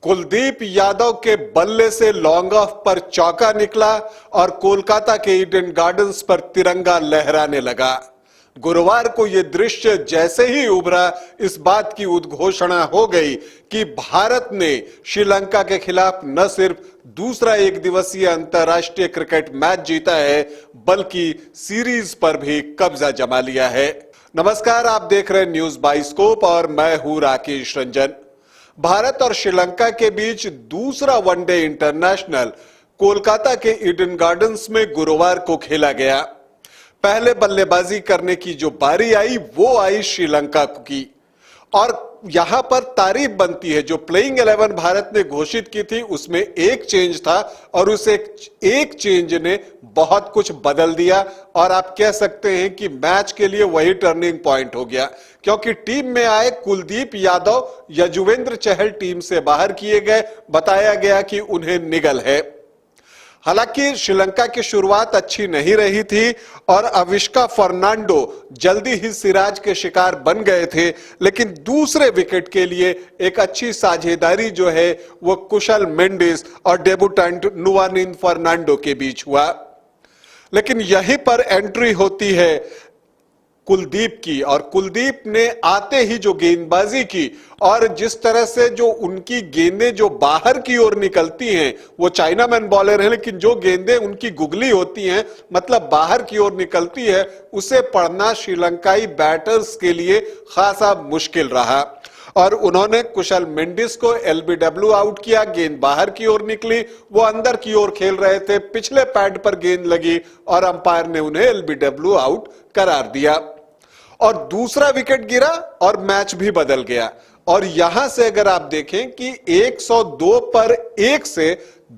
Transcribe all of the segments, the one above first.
कुलदीप यादव के बल्ले से लॉन्ग ऑफ पर चौका निकला और कोलकाता के ईडन गार्डन्स पर तिरंगा लहराने लगा। गुरुवार को यह दृश्य जैसे ही उभरा, इस बात की उद्घोषणा हो गई कि भारत ने श्रीलंका के खिलाफ न सिर्फ दूसरा एक दिवसीय अंतर्राष्ट्रीय क्रिकेट मैच जीता है, बल्कि सीरीज पर भी कब्जा जमा लिया है। नमस्कार, आप देख रहे हैं न्यूज बाइस्कोप और मैं हूं राकेश रंजन। भारत और श्रीलंका के बीच दूसरा वनडे इंटरनेशनल कोलकाता के ईडन गार्डन्स में गुरुवार को खेला गया। पहले बल्लेबाजी करने की जो बारी आई वो आई श्रीलंका की, और यहां पर तारीफ बनती है। जो प्लेइंग 11 भारत ने घोषित की थी उसमें एक चेंज था और उस एक चेंज ने बहुत कुछ बदल दिया, और आप कह सकते हैं कि मैच के लिए वही टर्निंग पॉइंट हो गया, क्योंकि टीम में आए कुलदीप यादव, यजुवेंद्र चहल टीम से बाहर किए गए। बताया गया कि उन्हें निगल है। हालांकि श्रीलंका की शुरुआत अच्छी नहीं रही थी और अविष्का फर्नांडो जल्दी ही सिराज के शिकार बन गए थे, लेकिन दूसरे विकेट के लिए एक अच्छी साझेदारी जो है वो कुशल मेंडिस और डेब्यूटेंट नुवानिन फर्नांडो के बीच हुआ। लेकिन यहीं पर एंट्री होती है कुलदीप की, और कुलदीप ने आते ही जो गेंदबाजी की और जिस तरह से जो उनकी गेंदें जो बाहर की ओर निकलती हैं, वो चाइनामैन बॉलर हैं, लेकिन जो गेंदें उनकी गुगली होती हैं, मतलब बाहर की ओर निकलती है, उसे पढ़ना श्रीलंकाई बैटर्स के लिए खासा मुश्किल रहा। और उन्होंने कुशल मेंडिस को एलबीडब्ल्यू आउट किया। गेंद बाहर की ओर निकली, वो अंदर की ओर खेल रहे थे, पिछले पैड पर गेंद लगी और अंपायर ने उन्हें एलबीडब्ल्यू आउट करार दिया और दूसरा विकेट गिरा और मैच भी बदल गया। और यहां से अगर आप देखें कि 102 पर 1 से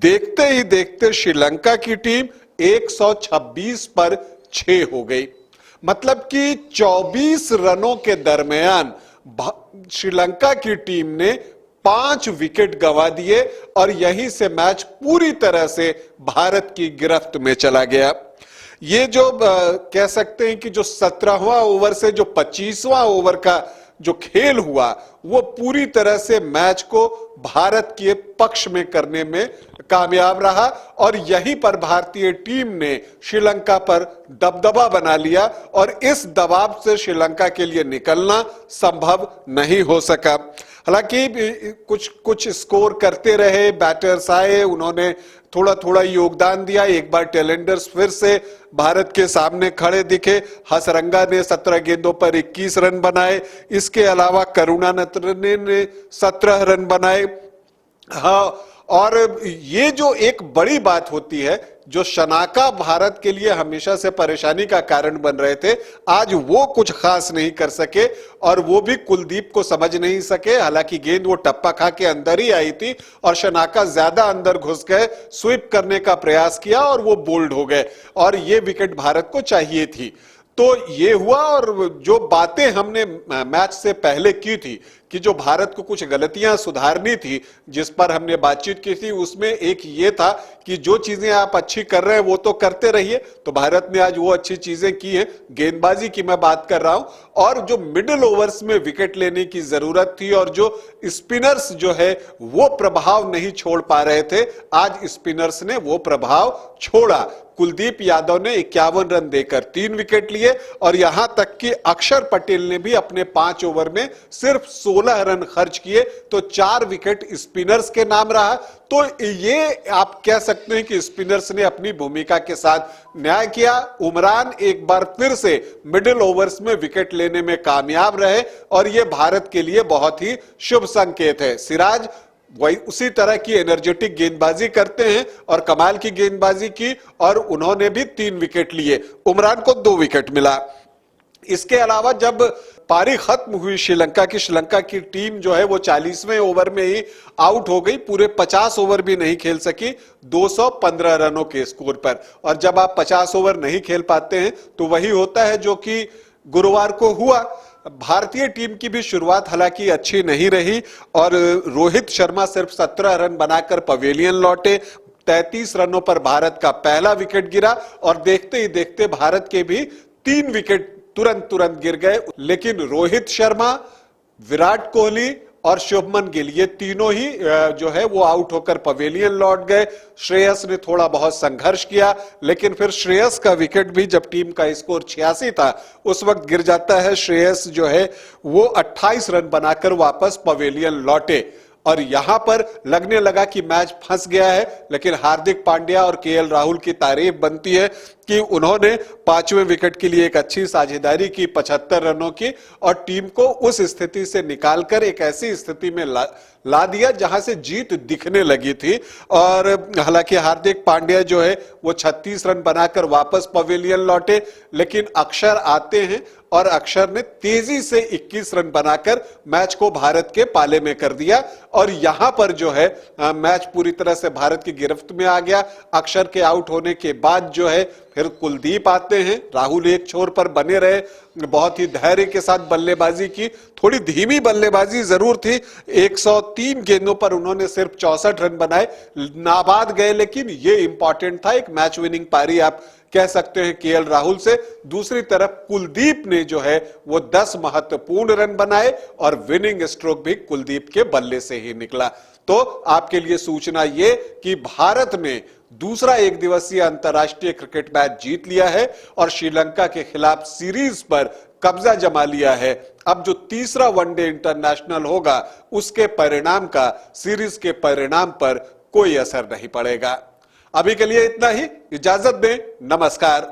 देखते ही देखते श्रीलंका की टीम 126 पर 6 हो गई। मतलब कि 24 रनों के दरमियान श्रीलंका की टीम ने 5 विकेट गंवा दिए और यहीं से मैच पूरी तरह से भारत की गिरफ्त में चला गया। ये जो कह सकते हैं कि जो 17वां ओवर से जो 25वां ओवर का जो खेल हुआ, वो पूरी तरह से मैच को भारत के पक्ष में करने में कामयाब रहा, और यहीं पर भारतीय टीम ने श्रीलंका पर दबदबा बना लिया और इस दबाव से श्रीलंका के लिए निकलना संभव नहीं हो सका। हालांकि कुछ स्कोर करते रहे, बैटर्स आए, उन्होंने थोड़ा थोड़ा योगदान दिया। एक बार टेलेंडर्स फिर से भारत के सामने खड़े दिखे। हसरंगा ने 17 गेंदों पर 21 रन बनाए। इसके अलावा करुणारत्ने ने 17 रन बनाए। हाँ, और ये जो एक बड़ी बात होती है, जो शनाका भारत के लिए हमेशा से परेशानी का कारण बन रहे थे, आज वो कुछ खास नहीं कर सके और वो भी कुलदीप को समझ नहीं सके। हालांकि गेंद वो टप्पा खा के अंदर ही आई थी और शनाका ज्यादा अंदर घुस गए, स्वीप करने का प्रयास किया और वो बोल्ड हो गए और ये विकेट भारत को चाहिए थी। तो ये हुआ। और जो बातें हमने मैच से पहले की थी कि जो भारत को कुछ गलतियां सुधारनी थी, जिस पर हमने बातचीत की थी, उसमें एक ये था कि जो चीजें आप अच्छी कर रहे हैं वो तो करते रहिए। तो भारत ने आज वो अच्छी चीजें की हैं। गेंदबाजी की मैं बात कर रहा हूं, और जो मिडिल ओवर्स में विकेट लेने की जरूरत थी और जो स्पिनर्स जो है वो प्रभाव नहीं छोड़ पा रहे थे, आज स्पिनर्स ने वो प्रभाव छोड़ा। कुलदीप यादव ने 51 रन देकर 3 विकेट लिए, और यहां तक कि अक्षर पटेल ने भी अपने 5 ओवर में सिर्फ 16 रन खर्च किए, तो 4 विकेट स्पिनर्स के नाम रहा। तो ये आप कह सकते हैं कि स्पिनर्स ने अपनी भूमिका के साथ न्याय किया। उमरान एक बार फिर से मिडिल ओवर्स में विकेट लेने में कामयाब रहे और यह भारत के लिए बहुत ही शुभ संकेत है। सिराज वही उसी तरह की एनर्जेटिक गेंदबाजी करते हैं और कमाल की गेंदबाजी की, और उन्होंने भी 3 विकेट लिए। उमरान को 2 विकेट मिला। इसके अलावा जब पारी खत्म हुई श्रीलंका की टीम जो है वो 40वें ओवर में ही आउट हो गई। पूरे 50 ओवर भी नहीं खेल सकी 215 रनों के स्कोर पर। और जब आप 50 ओवर नहीं खेल पाते हैं तो वही होता है जो कि गुरुवार को हुआ। भारतीय टीम की भी शुरुआत हालांकि अच्छी नहीं रही और रोहित शर्मा सिर्फ 17 रन बनाकर पवेलियन लौटे। 33 रनों पर भारत का पहला विकेट गिरा और देखते ही देखते भारत के भी 3 विकेट तुरंत गिर गए। लेकिन रोहित शर्मा, विराट कोहली और शुभमन गिल, ये तीनों ही जो है वो आउट होकर पवेलियन लौट गए। श्रेयस ने थोड़ा बहुत संघर्ष किया, लेकिन फिर श्रेयस का विकेट भी, जब टीम का स्कोर 86 था, उस वक्त गिर जाता है। श्रेयस जो है वो 28 रन बनाकर वापस पवेलियन लौटे और यहां पर लगने लगा कि मैच फंस गया है। लेकिन हार्दिक पांड्या और केएल राहुल की तारीफ बनती है कि उन्होंने 5वें विकेट के लिए एक अच्छी साझेदारी की, 75 रनों की, और टीम को उस स्थिति से निकालकर एक ऐसी स्थिति में ला दिया जहां से जीत दिखने लगी थी। और हालांकि हार्दिक पांड्या जो है वो 36 रन बनाकर वापस पवेलियन लौटे, लेकिन अक्षर आते हैं और अक्षर ने तेजी से 21 रन बनाकर मैच को भारत के पाले में कर दिया। और यहां पर जो है मैच पूरी तरह से भारत की गिरफ्त में आ गया। अक्षर के आउट होने के बाद जो है फिर कुलदीप आते हैं। राहुल एक छोर पर बने रहे, बहुत ही धैर्य के साथ बल्लेबाजी की, थोड़ी धीमी बल्लेबाजी जरूर थी। 103 गेंदों पर उन्होंने सिर्फ 64 रन बनाए, नाबाद गए, लेकिन ये इंपॉर्टेंट था, एक मैच विनिंग पारी आप कह सकते हैं केएल राहुल से। दूसरी तरफ कुलदीप ने जो है वो 10 महत्वपूर्ण रन बनाए और विनिंग स्ट्रोक भी कुलदीप के बल्ले से ही निकला। तो आपके लिए सूचना ये कि भारत ने दूसरा एक दिवसीय अंतर्राष्ट्रीय क्रिकेट मैच जीत लिया है और श्रीलंका के खिलाफ सीरीज पर कब्जा जमा लिया है। अब जो तीसरा वनडे इंटरनेशनल होगा उसके परिणाम का सीरीज के परिणाम पर कोई असर नहीं पड़ेगा। अभी के लिए इतना ही, इजाजत दें, नमस्कार।